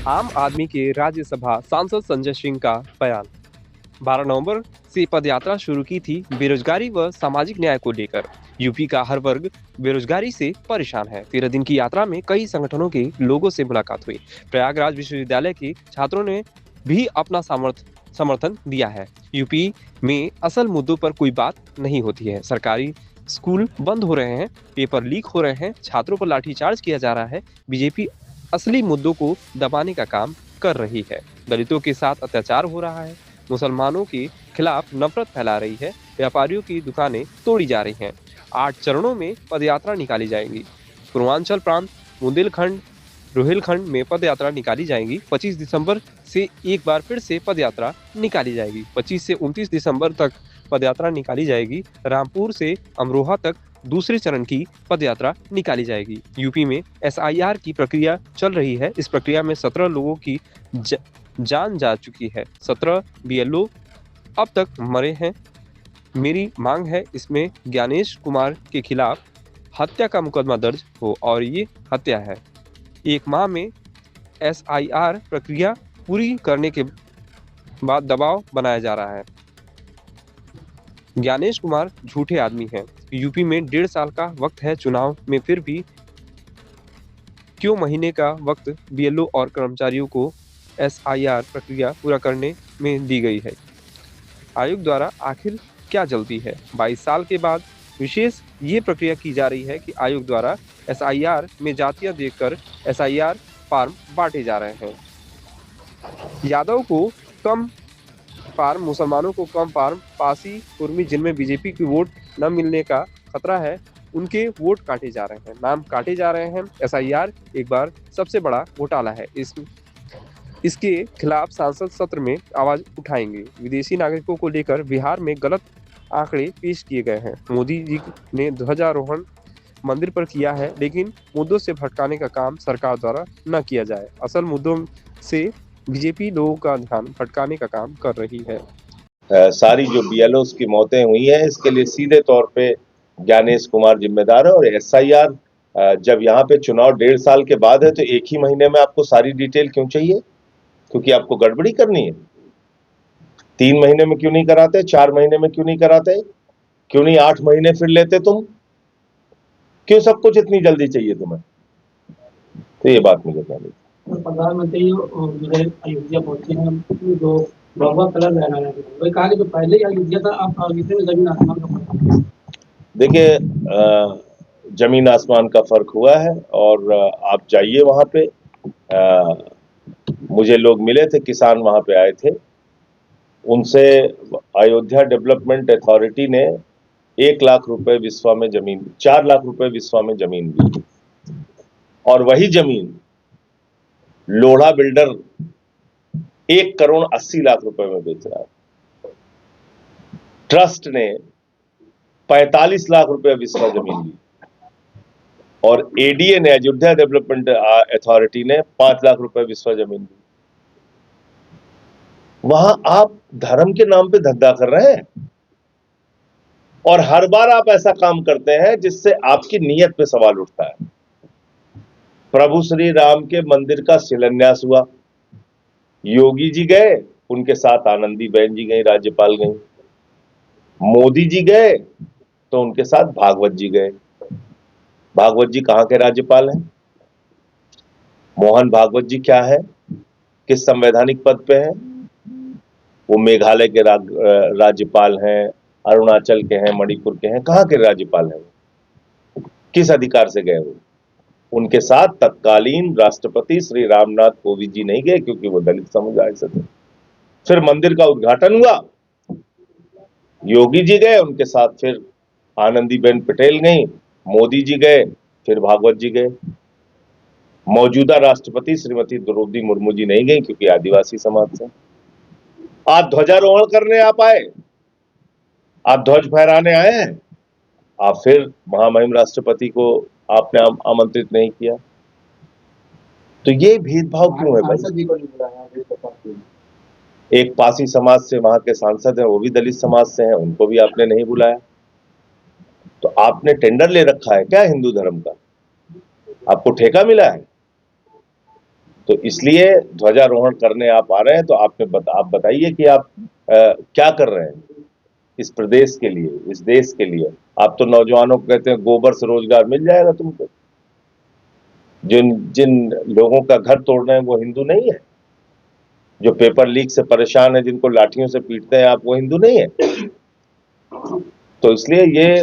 आम आदमी के राज्यसभा सांसद संजय सिंह का बयान। 12 नवंबर से पदयात्रा शुरू की थी बेरोजगारी व सामाजिक न्याय को लेकर। यूपी का हर वर्ग बेरोजगारी से परेशान है। 13 दिन की यात्रा में कई संगठनों के लोगों से मुलाकात हुई। प्रयागराज विश्वविद्यालय के छात्रों ने भी अपना समर्थन दिया है। यूपी में असल मुद्दों पर कोई बात नहीं होती है। सरकारी स्कूल बंद हो रहे हैं, पेपर लीक हो रहे हैं, छात्रों पर लाठीचार्ज किया जा रहा है। बीजेपी असली मुद्दों को दबाने का काम कर रही है। दलितों के साथ अत्याचार हो रहा है, मुसलमानों के खिलाफ नफरत फैला रही है, व्यापारियों की दुकानें तोड़ी जा रही हैं। 8 चरणों में पदयात्रा निकाली जाएगी। पूर्वांचल प्रांत बुंदेलखंड रोहिलखंड में पदयात्रा निकाली जाएगी। 25 दिसंबर से एक बार फिर से पदयात्रा निकाली जाएगी। 25 से 29 दिसंबर तक पदयात्रा निकाली जाएगी। रामपुर से अमरोहा तक दूसरे चरण की पदयात्रा निकाली जाएगी। यूपी में SIR की प्रक्रिया चल रही है। इस प्रक्रिया में 17 लोगों की जान जा चुकी है। 17 BLO अब तक मरे हैं। मेरी मांग है इसमें ज्ञानेश कुमार के खिलाफ हत्या का मुकदमा दर्ज हो और ये हत्या है। एक माह में SIR प्रक्रिया पूरी करने के बाद दबाव बनाया जा रहा है। ज्ञानेश कुमार झूठे आदमी हैं। यूपी में 1.5 साल का वक्त है चुनाव में, फिर भी क्यों महीने का वक्त BLO और कर्मचारियों को SIR प्रक्रिया पूरा करने में दी गई है? आयोग द्वारा आखिर क्या जल्दी है? 22 साल के बाद विशेष ये प्रक्रिया की जा रही है कि आयोग द्वारा SIR में जातियां देखकर SIR फॉर्म बांटे जा रहे हैं। यादव को कम फॉर्म, मुसलमानों को कम फॉर्म, पासी कुर्मी जिनमें बीजेपी की वोट न मिलने का खतरा है, उनके वोट काटे जा रहे हैं, नाम काटे जा रहे हैं। SIR एक बार सबसे बड़ा घोटाला है। इसके खिलाफ सांसद सत्र में आवाज उठाएंगे। विदेशी नागरिकों को लेकर बिहार में गलत आंकड़े पेश किए गए हैं। मोदी जी ने ध्वजारोहण मंदिर पर किया है, लेकिन मुद्दों से भटकाने का काम सरकार द्वारा न किया जाए। असल मुद्दों से बीजेपी लोगों का ध्यान भटकाने का काम कर रही है। सारी जो BLOs की मौतें हुई हैं, इसके लिए सीधे तौर पे ज्ञानेश कुमार जिम्मेदार है। और SIR जब यहाँ पे चुनाव 1.5 साल के बाद है, तो एक ही महीने में आपको सारी डिटेल क्यों चाहिए? क्योंकि आपको गड़बड़ी करनी है। 3 महीने में क्यों नहीं कराते? 4 महीने में क्यों नहीं कराते? क्यों नहीं 8 महीने फिर लेते तुम? क्यों सब कुछ इतनी जल्दी चाहिए तुम्हें? तो ये बात मुझे कहनी थी। प्रधानमंत्री अयोध्या पहुंचे हैं, जो भगवा कलर लगाया है, वही कहा कि जो पहले अयोध्या था, आप अयोध्या में जमीन आसमान का फर्क। देखिए, जमीन आसमान का फर्क हुआ है। और आप जाइए वहां पे। मुझे लोग मिले थे, किसान वहां पे आए थे। उनसे अयोध्या डेवलपमेंट अथॉरिटी ने 1 लाख रुपए विश्वा में जमीन, 4 लाख रुपए विश्वा में जमीन दी। और वही जमीन लोढ़ा बिल्डर 1 करोड़ 80 लाख रुपए में बेच रहा है। ट्रस्ट ने 45 लाख रुपए विश्वा जमीन दी और ADA ने, अयोध्या डेवलपमेंट अथॉरिटी ने 5 लाख रुपए विश्वा जमीन दी। वहां आप धर्म के नाम पे धंधा कर रहे हैं और हर बार आप ऐसा काम करते हैं जिससे आपकी नीयत पे सवाल उठता है। प्रभु श्री राम के मंदिर का शिलान्यास हुआ, योगी जी गए, उनके साथ आनंदीबेन जी गई, राज्यपाल गई। मोदी जी गए तो उनके साथ भागवत जी गए। भागवत जी कहां के राज्यपाल हैं? मोहन भागवत जी क्या है, किस संवैधानिक पद पे हैं? वो मेघालय के राज्यपाल हैं, अरुणाचल के हैं, मणिपुर के हैं। कहां के राज्यपाल हैं? किस अधिकार से गए वो? उनके साथ तत्कालीन राष्ट्रपति श्री रामनाथ कोविंद जी नहीं गए, क्योंकि वो दलित समुदाय से थे। फिर मंदिर का उद्घाटन हुआ, योगी जी गए, उनके साथ फिर आनंदीबेन पटेल गई, मोदी जी गए, फिर भागवत जी गए। मौजूदा राष्ट्रपति श्रीमती द्रौपदी मुर्मू जी नहीं गई, क्योंकि आदिवासी समाज से। आप ध्वजारोहण करने आप आए, आप ध्वज फहराने आए हैं, आप फिर महामहिम राष्ट्रपति को आपने आमंत्रित नहीं किया। तो ये भेदभाव क्यों है भाई? एक पासी समाज से वहां के सांसद हैं, वो भी दलित समाज से हैं, उनको भी आपने नहीं बुलाया। तो आपने टेंडर ले रखा है क्या हिंदू धर्म का? आपको ठेका मिला है? तो इसलिए ध्वजारोहण करने आप आ रहे हैं, तो आप बताइए कि आप क्या कर रहे हैं इस प्रदेश के लिए, इस देश के लिए। आप तो नौजवानों को कहते हैं गोबर से रोजगार मिल जाएगा तुमको। जिन जिन लोगों का घर तोड़ रहे हैं वो हिंदू नहीं है, जो पेपर लीक से परेशान है, जिनको लाठियों से पीटते हैं आप, वो हिंदू नहीं है। तो इसलिए ये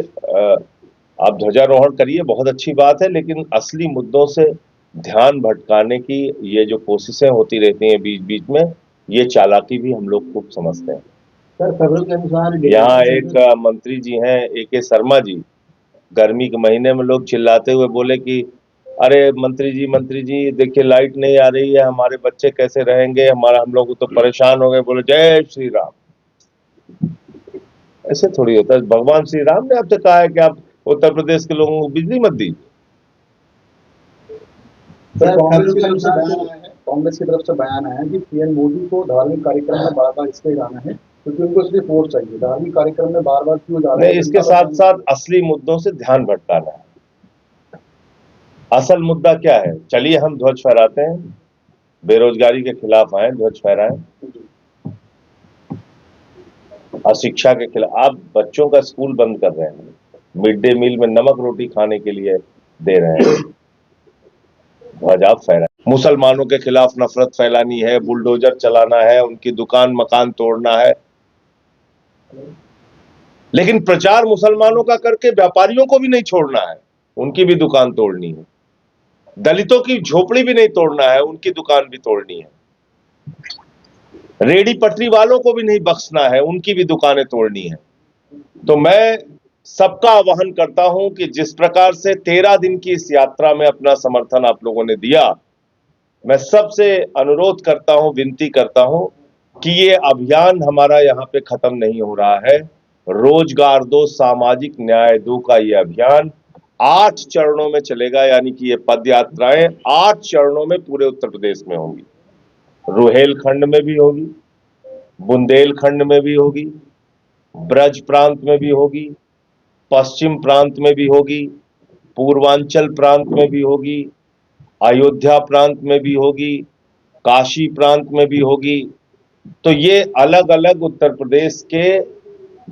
आप ध्वजारोहण करिए, बहुत अच्छी बात है, लेकिन असली मुद्दों से ध्यान भटकाने की ये जो कोशिशें होती रहती हैं बीच बीच में, ये चालाकी भी हम लोग खूब समझते हैं। सर खबरों के अनुसार यहाँ एक मंत्री जी हैं AK शर्मा जी, गर्मी के महीने में लोग चिल्लाते हुए बोले कि अरे मंत्री जी देखिए लाइट नहीं आ रही है, हमारे बच्चे कैसे रहेंगे, हम लोग तो परेशान हो गए। बोले जय श्री राम। ऐसे थोड़ी होता है, भगवान श्री राम ने आपसे कहा है कि आप उत्तर प्रदेश के लोगों को बिजली मत दीजिए। सर कांग्रेस की तरफ से बयान आया कि PM मोदी को धार्मिक कार्यक्रम में बार बार इसलिए जाना है क्योंकि उनको इसलिए वोट चाहिए। धार्मिक कार्यक्रम में बार बार क्यों जा रहे हैं? नहीं, इसके साथ साथ असली मुद्दों से ध्यान भटकाना है। असल मुद्दा क्या है? चलिए हम ध्वज फहराते हैं, बेरोजगारी के खिलाफ आए, ध्वज फहराएं, अशिक्षा के खिलाफ। आप बच्चों का स्कूल बंद कर रहे हैं, मिड डे मील में नमक रोटी खाने के लिए दे रहे हैं, ध्वज आप फहराएं। मुसलमानों के खिलाफ नफरत फैलानी है, बुलडोजर चलाना है, उनकी दुकान मकान तोड़ना है, लेकिन प्रचार मुसलमानों का करके व्यापारियों को भी नहीं छोड़ना है, उनकी भी दुकान तोड़नी है। दलितों की झोपड़ी भी नहीं तोड़ना है, उनकी दुकान भी तोड़नी है। रेडी पटरी वालों को भी नहीं बख्शना है, उनकी भी दुकानें तोड़नी है। तो मैं सबका आह्वान करता हूं कि जिस प्रकार से 13 दिन की इस यात्रा में अपना समर्थन आप लोगों ने दिया, मैं सबसे अनुरोध करता हूं, विनती करता हूं कि ये अभियान हमारा यहाँ पे खत्म नहीं हो रहा है। रोजगार दो, सामाजिक न्याय दो का ये अभियान 8 चरणों में चलेगा, यानी कि ये पद यात्राएं 8 चरणों में पूरे उत्तर प्रदेश में होंगी। रुहेलखंड में भी होगी, बुंदेलखंड में भी होगी, ब्रज प्रांत में भी होगी, पश्चिम प्रांत में भी होगी, पूर्वांचल प्रांत में भी होगी, अयोध्या प्रांत में भी होगी, काशी प्रांत में भी होगी। तो ये अलग अलग उत्तर प्रदेश के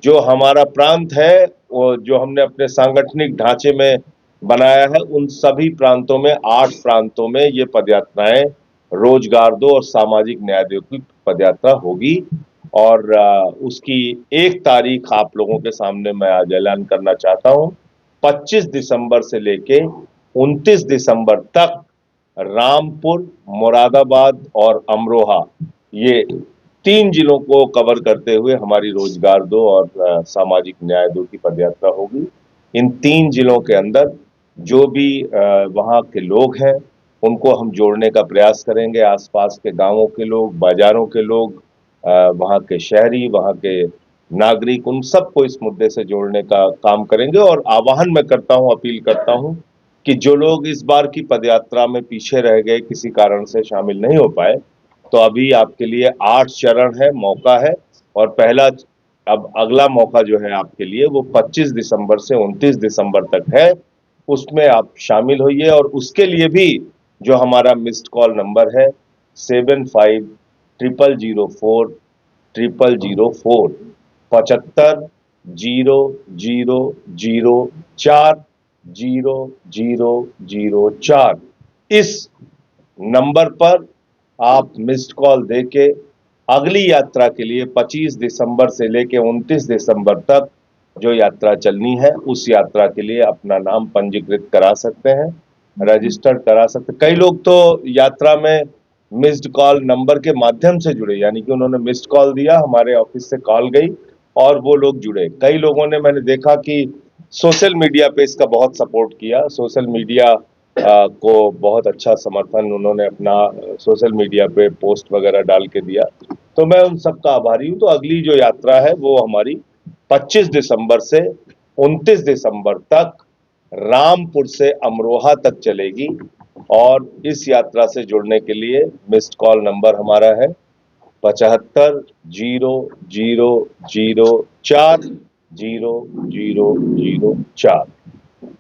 जो हमारा प्रांत है, वो जो हमने अपने सांगठनिक ढांचे में बनाया है, उन सभी प्रांतों में 8 प्रांतों में ये पदयात्राएं रोजगार दो और सामाजिक न्याय दो की पदयात्रा होगी। और उसकी 1 तारीख आप लोगों के सामने मैं आज ऐलान करना चाहता हूं। 25 दिसंबर से लेके 29 दिसंबर तक रामपुर, मुरादाबाद और अमरोहा, ये 3 जिलों को कवर करते हुए हमारी रोजगार दो और सामाजिक न्याय दो की पदयात्रा होगी। इन 3 जिलों के अंदर जो भी वहां के लोग हैं उनको हम जोड़ने का प्रयास करेंगे, आसपास के गांवों के लोग, बाजारों के लोग, वहां के शहरी, वहां के नागरिक, उन सबको इस मुद्दे से जोड़ने का काम करेंगे। और आह्वान मैं करता हूं, अपील करता हूं कि जो लोग इस बार की पदयात्रा में पीछे रह गए, किसी कारण से शामिल नहीं हो पाए, तो अभी आपके लिए 8 चरण है, मौका है। और अब अगला मौका जो है आपके लिए वो 25 दिसंबर से 29 दिसंबर तक है, उसमें आप शामिल होइए। और उसके लिए भी जो हमारा मिस्ड कॉल नंबर है 750004 0004 750004 इस नंबर पर आप मिस्ड कॉल देके अगली यात्रा के लिए 25 दिसंबर से लेके 29 दिसंबर तक जो यात्रा चलनी है, उस यात्रा के लिए अपना नाम पंजीकृत करा सकते हैं, रजिस्टर करा सकते हैं। कई लोग तो यात्रा में मिस्ड कॉल नंबर के माध्यम से जुड़े, यानी कि उन्होंने मिस्ड कॉल दिया, हमारे ऑफिस से कॉल गई और वो लोग जुड़े। कई लोगों ने, मैंने देखा कि सोशल मीडिया पे इसका बहुत सपोर्ट किया, सोशल मीडिया को बहुत अच्छा समर्थन उन्होंने अपना सोशल मीडिया पे पोस्ट वगैरह डाल के दिया, तो मैं उन सबका आभारी हूं। तो अगली जो यात्रा है वो हमारी 25 दिसंबर से 29 दिसंबर तक रामपुर से अमरोहा तक चलेगी। और इस यात्रा से जुड़ने के लिए मिस्ड कॉल नंबर हमारा है 750004 0004।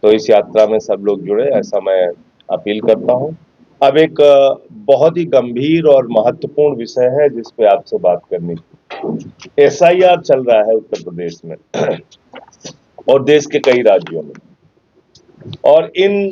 तो इस यात्रा में सब लोग जुड़े, ऐसा मैं अपील करता हूं। अब एक बहुत ही गंभीर और महत्वपूर्ण विषय है जिस पे आपसे बात करनी थी। एसआईआर चल रहा है उत्तर प्रदेश में और देश के कई राज्यों में, और इन